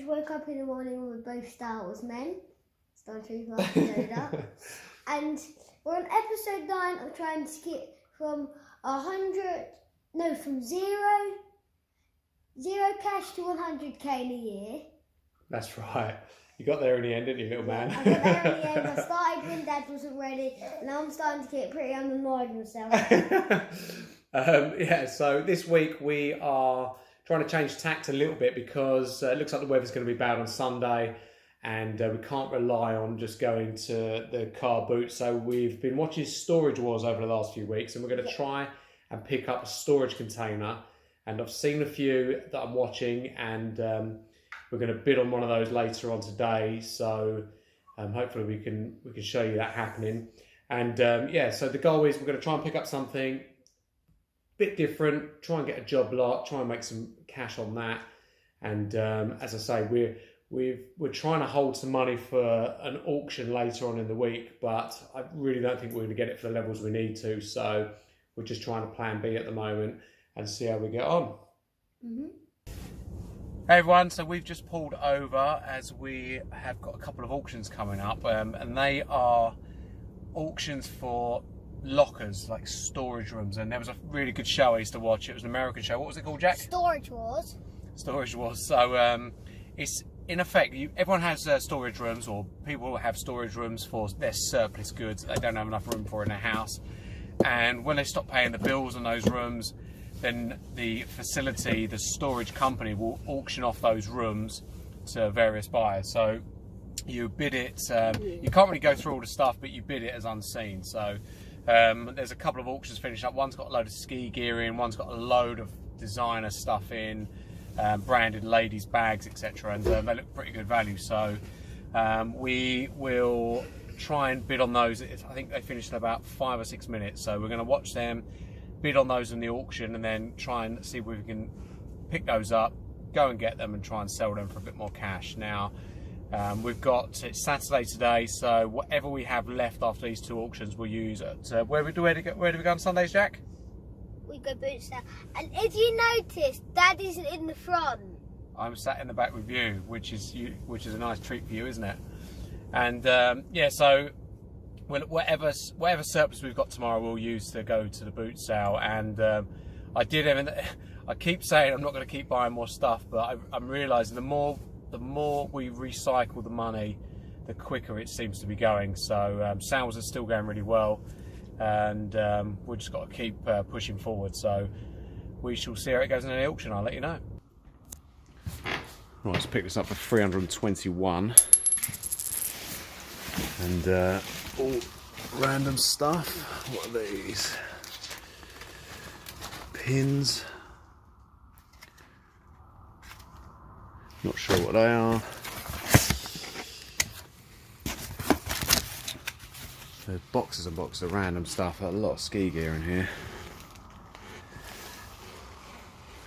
woke up in the morning with both Star Wars men. Star Trooper, Yoda. And we're on episode 9 of trying to get from zero cash to 100k in a year. That's right. You got there in the end, didn't you, little man? I got there in the end. I started when Dad wasn't ready, and now I'm starting to get pretty annoyed with myself. Yeah, so this week we are trying to change tact a little bit because it looks like the weather's going to be bad on Sunday, and we can't rely on just going to the car boot. So we've been watching Storage Wars over the last few weeks, and we're going to try and pick up a storage container. And I've seen a few that I'm watching, and we're going to bid on one of those later on today. So hopefully we can show you that happening. And yeah, so the goal is we're going to try and pick up something bit different, try and get a job lot, try and make some cash on that. And as I say, we're trying to hold some money for an auction later on in the week, but I really don't think we're going to get it for the levels we need to. So we're just trying to plan B at the moment and see how we get on. Mm-hmm. Hey everyone, so we've just pulled over as we have got a couple of auctions coming up, and they are auctions for lockers, like storage rooms. And there was a really good show I used to watch. It was an American show. What was it called, Jack? Storage Wars. Storage Wars. So it's in effect, everyone has storage rooms, or people have storage rooms for their surplus goods that they don't have enough room for in their house. And when they stop paying the bills on those rooms, then the facility, the storage company, will auction off those rooms to various buyers. So you bid it, you can't really go through all the stuff, but you bid it as unseen. So there's a couple of auctions finished up. One's got a load of ski gear in, one's got a load of designer stuff in, branded ladies' bags, etc. And they look pretty good value. So we will try and bid on those. I think they finished in about 5 or 6 minutes. So we're going to watch them, bid on those in the auction, and then try and see if we can pick those up, go and get them and try and sell them for a bit more cash. Now we've got, it's Saturday today, so whatever we have left after these 2 auctions we'll use at where do we go on Sundays, Jack? We go boots down. And if you notice, Dad isn't in the front. I'm sat in the back with you, which is a nice treat for you, isn't it? And yeah, so whatever surplus we've got tomorrow we'll use to go to the boot sale. And I keep saying I'm not going to keep buying more stuff, but I'm realising the more we recycle the money, the quicker it seems to be going. So sales are still going really well, and we've just got to keep pushing forward. So we shall see how it goes in the auction. I'll let you know. Right, let's pick this up for 321, and all random stuff. What are these? Pins. Not sure what they are. There's boxes and boxes of random stuff. A lot of ski gear in here.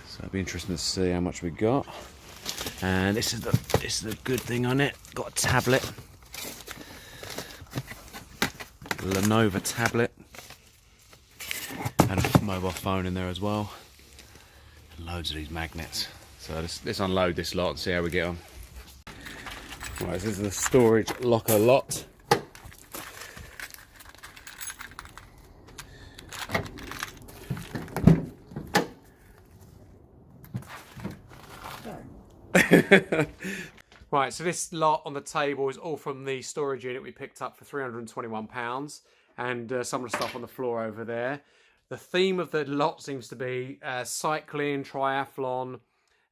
So it'll be interesting to see how much we got. And this is the good thing on it. Got a tablet. Lenovo tablet. And a mobile phone in there as well. And loads of these magnets. So let's unload this lot and see how we get on. Right, this is the storage locker lot. Right, so this lot on the table is all from the storage unit we picked up for £321, and some of the stuff on the floor over there. The theme of the lot seems to be cycling, triathlon,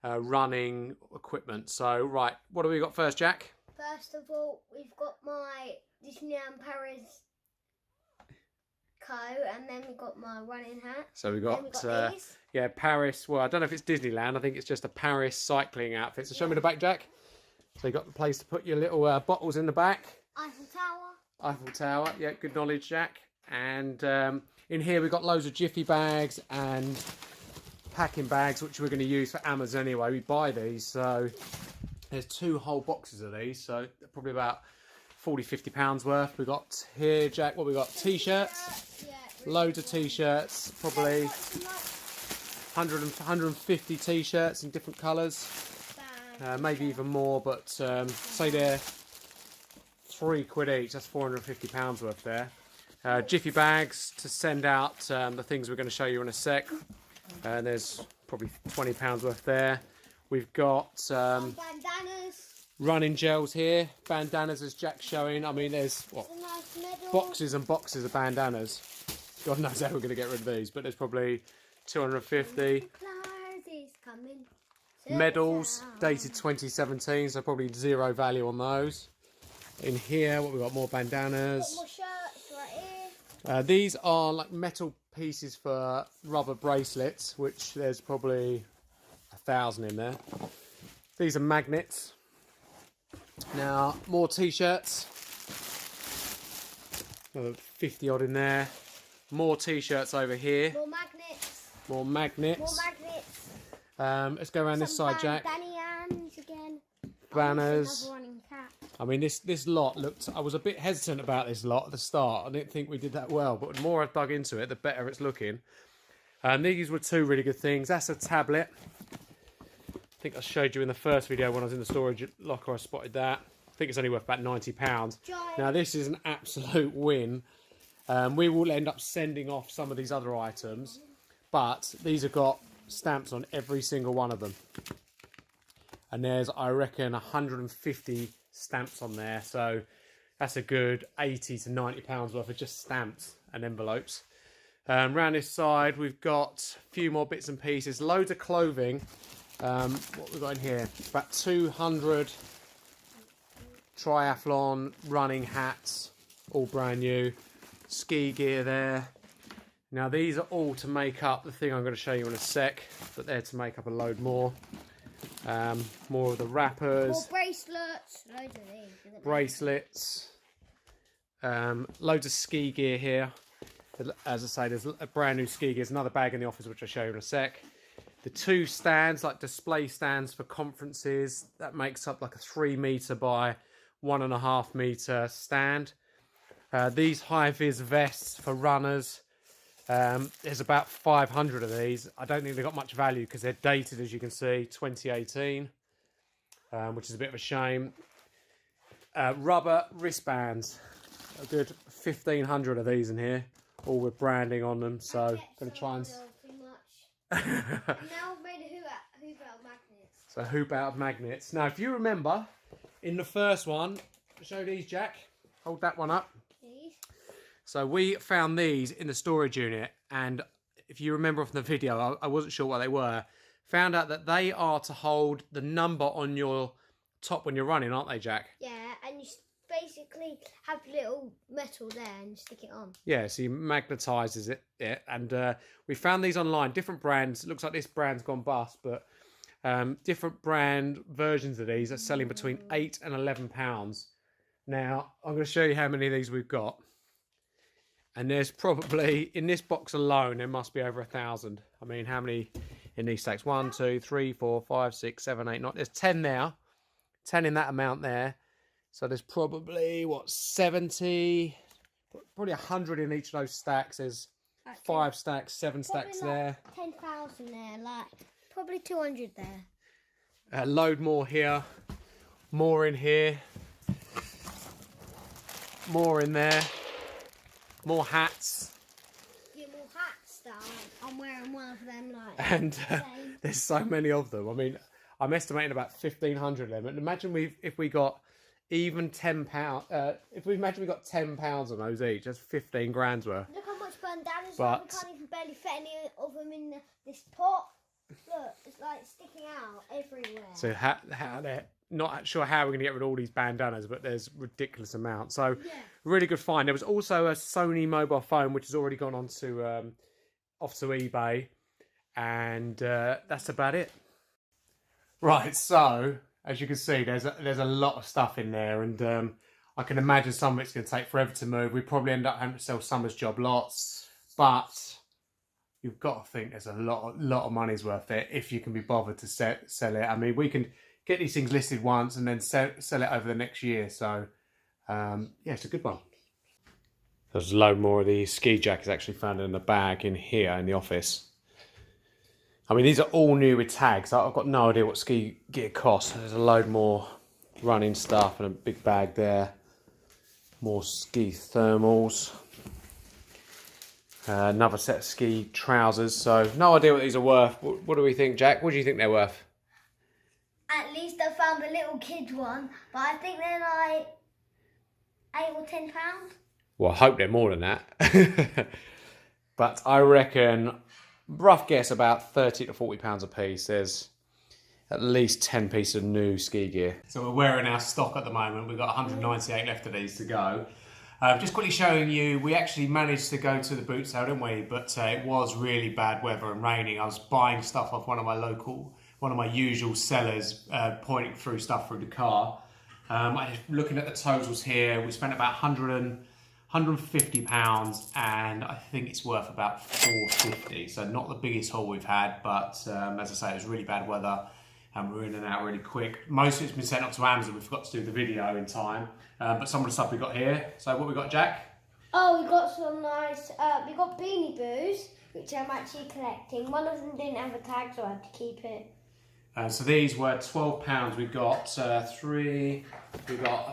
running equipment. So, right, what do we got first, Jack? First of all, we've got my Disneyland Paris coat, and then we've got my running hat. So we got, yeah, Paris. Well, I don't know if it's Disneyland. I think it's just a Paris cycling outfit. So show me the back, Jack. So you got the place to put your little bottles in the back. Eiffel Tower. Eiffel Tower. Yeah, good knowledge, Jack. And in here we've got loads of Jiffy bags and packing bags, which we're going to use for Amazon anyway. We buy these, so there's 2 whole boxes of these, so probably about £40–50 worth. We got here, Jack, what we got? T-shirts, loads of T-shirts, probably 150 T-shirts in different colours. maybe even more, but say they're £3 each, that's £450 worth there. Jiffy bags to send out the things we're going to show you in a sec. There's probably £20 worth there. We've got bandanas. Running gels here, bandanas as Jack's showing. I mean, there's what, Nice boxes and boxes of bandanas. God knows how we're going to get rid of these, but there's probably 250. Medals dated 2017, so probably zero value on those. In here, what we've got, more bandanas. More shirts right here. These are like metal pieces for rubber bracelets, which there's probably 1,000 in there. These are magnets. Now, more t-shirts. Another 50 odd in there. More t-shirts over here. More magnets. More magnets. More magnets. Let's go around this side, Jack. Bandanas again. Banners. Running cap. I mean, this lot looked... I was a bit hesitant about this lot at the start. I didn't think we did that well, but the more I dug into it, the better it's looking. These were two really good things. That's a tablet. I think I showed you in the first video when I was in the storage locker, I spotted that. I think it's only worth about £90. Giant. Now, this is an absolute win. We will end up sending off some of these other items, but these have got stamps on every single one of them. And there's, I reckon, 150 stamps on there. So that's a good £80 to £90 worth of just stamps and envelopes. Around this side, we've got a few more bits and pieces. Loads of clothing. What we've got in here, about 200 triathlon running hats, all brand new. Ski gear there. Now these are all to make up the thing I'm going to show you in a sec, but they're to make up a load more. More of the wrappers. More bracelets. Loads of these. Bracelets. Loads of ski gear here. As I say, there's a brand new ski gear. There's another bag in the office which I'll show you in a sec. The two stands, like display stands for conferences, that makes up like a 3 metre by 1.5 metre stand. These high-vis vests for runners. There's about 500 of these. I don't think they've got much value because they're dated, as you can see, 2018, which is a bit of a shame. Rubber wristbands. A good 1,500 of these in here, all with branding on them. So I'm going to try and... Now I've made a hoop out of magnets. So hoop out of magnets. Now, if you remember, in the first one, show these, Jack. Hold that one up. Please. So we found these in the storage unit, and if you remember from the video, I wasn't sure what they were. Found out that they are to hold the number on your top when you're running, aren't they, Jack? Yeah, and you basically have little metal there and stick it on. Yeah, so you magnetises it, and we found these online, different brands. It looks like this brand's gone bust, but different brand versions of these are selling between £8 and £11. Now, I'm going to show you how many of these we've got. And there's probably, in this box alone, there must be over 1,000. I mean, how many in these stacks? 1, 2, 3, 4, 5, 6, 7, 8, 9. There's 10 now. 10 in that amount there. So there's probably, what, 70, probably 100 in each of those stacks. There's 5 stacks, 7 stacks there. 10,000 there, like, probably 200 there. A load more here. More in here. More in there. More hats. Yeah, more hats that I'm wearing one of them, like. And there's so many of them. I mean, I'm estimating about 1,500 of them. And imagine if we got even £10. If we imagine we got £10 on those each, that's 15 grand's worth. Look how much bandanas But we can't even barely fit any of them in this pot. Look, it's like sticking out everywhere. So how they're not sure how we're going to get rid of all these bandanas, but there's ridiculous amounts. So yeah. Really good find. There was also a Sony mobile phone which has already gone on to off to eBay, and that's about it. Right, so as you can see, there's a lot of stuff in there, and I can imagine some of it's going to take forever to move. We probably end up having to sell Summer's Job lots, but you've got to think there's a lot of money's worth there if you can be bothered to sell it. I mean, we can get these things listed once and then sell it over the next year. So, yeah, it's a good one. There's a load more of these ski jackets actually found in the bag in here in the office. I mean, these are all new with tags. I've got no idea what ski gear costs. There's a load more running stuff and a big bag there. More ski thermals. Another set of ski trousers. So, no idea what these are worth. What do we think, Jack? What do you think they're worth? At least I found a little kid one, but I think they're like £8 or £10. Well, I hope they're more than that. But I reckon, rough guess, about £30 to £40 a piece. There's at least 10 pieces of new ski gear. So we're wearing our stock at the moment. We've got 198 left of these to go. Just quickly showing you, we actually managed to go to the boot sale, didn't we? But it was really bad weather and raining. I was buying stuff off one of my usual sellers, pointing through stuff through the car. Looking at the totals here, we spent about £150, and I think it's worth about £450. So not the biggest haul we've had, but as I say, it was really bad weather and we're in and out really quick. Most of it's been sent up to Amazon. We forgot to do the video in time, but some of the stuff we got here. So what we got, Jack? Oh, we got some nice, we got Beanie Boos, which I'm actually collecting. One of them didn't have a tag, so I had to keep it. So these were £12. We got I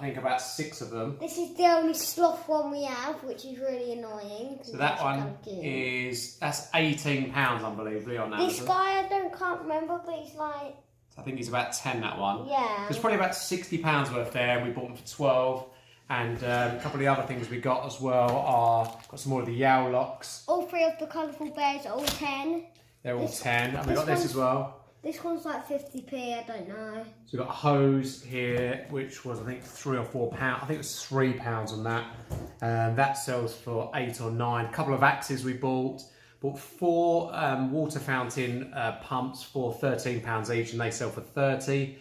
think about 6 of them. This is the only sloth one we have, which is really annoying. So that one that's £18, unbelievably, on Amazon. This guy can't remember, but he's like, I think he's about 10, that one. yeah. There's probably about £60 worth there. We bought them for 12. And a couple of the other things we got as well are, got some more of the Yow locks. All 3 of the colourful bears are all 10. They're all 10. And we got this as well. This one's like 50p, I don't know. So we've got a hose here, which was I think £3 or £4. I think it was £3 on that. That sells for 8 or 9. A couple of axes we bought. Bought 4 water fountain pumps for £13 each, and they sell for 30.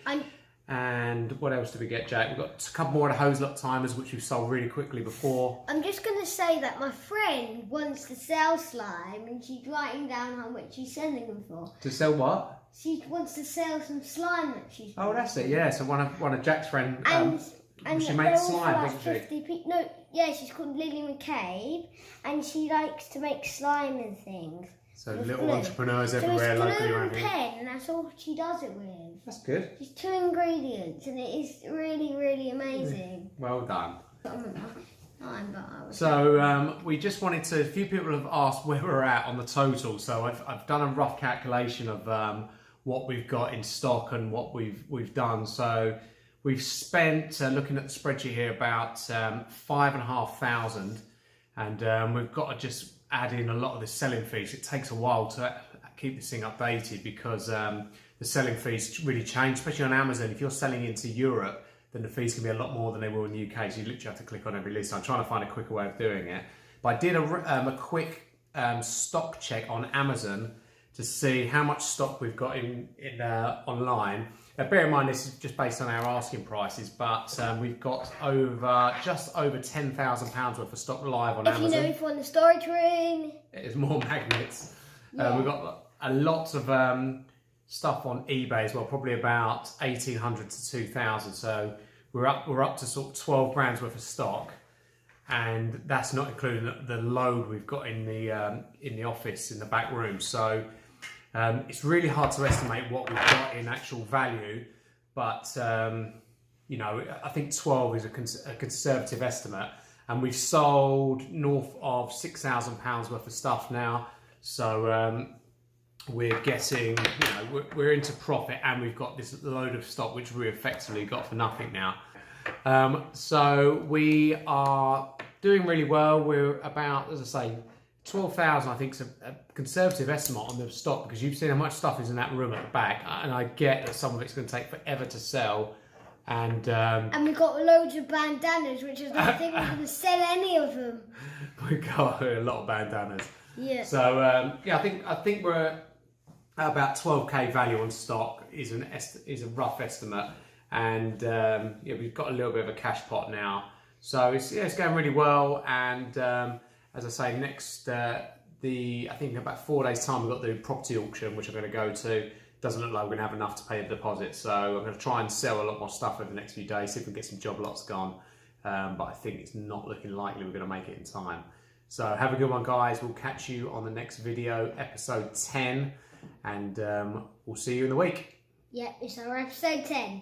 And what else did we get, Jack? We've got a couple more of the hose lock timers, which we've sold really quickly before. I'm just going to say that my friend wants to sell slime, and she's writing down how much she's selling them for. To sell what? She wants to sell some slime that she's Oh, that's it, yeah. So one of Jack's friends, and she makes slime, doesn't she? 50p. No, yeah, she's called Lily McCabe, and she likes to make slime and things. So little entrepreneurs everywhere, locally around here. It's glue and pen, and that's all she does it with. That's good. It's 2 ingredients, and it is really, really amazing. Well done. So we just wanted to. A few people have asked where we're at on the total. So I've done a rough calculation of what we've got in stock and what we've done. So we've spent, looking at the spreadsheet here, about 5,500, and we've got to just add in a lot of the selling fees. It takes a while to keep this thing updated because the selling fees really change, especially on Amazon. If you're selling into Europe, then the fees can be a lot more than they will in the UK. So you literally have to click on every list. I'm trying to find a quicker way of doing it. But I did a quick stock check on Amazon to see how much stock we've got in online. Now, bear in mind, this is just based on our asking prices, but we've got just over £10,000 worth of stock live on Amazon. If you know if you want the storage room. There's more magnets. Yeah. We've got a lot of stuff on eBay as well, probably about 1,800 to 2,000. So we're up to sort of 12 grand's worth of stock, and that's not including the load we've got in the office in the back room. So it's really hard to estimate what we've got in actual value, but you know, I think 12 is a conservative estimate, and we've sold north of £6,000 worth of stuff now. So we're getting, you know, we're into profit, and we've got this load of stock which we effectively got for nothing now. So we are doing really well. We're about, as I say, 12,000, I think, is a conservative estimate on the stock, because you've seen how much stuff is in that room at the back, and I get that some of it's going to take forever to sell. And we've got loads of bandanas, which is I don't think we're going to sell any of them. We've got a lot of bandanas. Yeah. So yeah, I think we're at about 12k value on stock is a rough estimate, and yeah, we've got a little bit of a cash pot now. So it's going really well, and as I say, next I think in about 4 days' time we've got the property auction, which I'm going to go to. Doesn't look like we're going to have enough to pay the deposit, so I'm going to try and sell a lot more stuff over the next few days, see if we can get some job lots gone. But I think it's not looking likely we're going to make it in time. So have a good one, guys. We'll catch you on the next video, episode 10. and we'll see you in a week. Yep, it's our episode 10.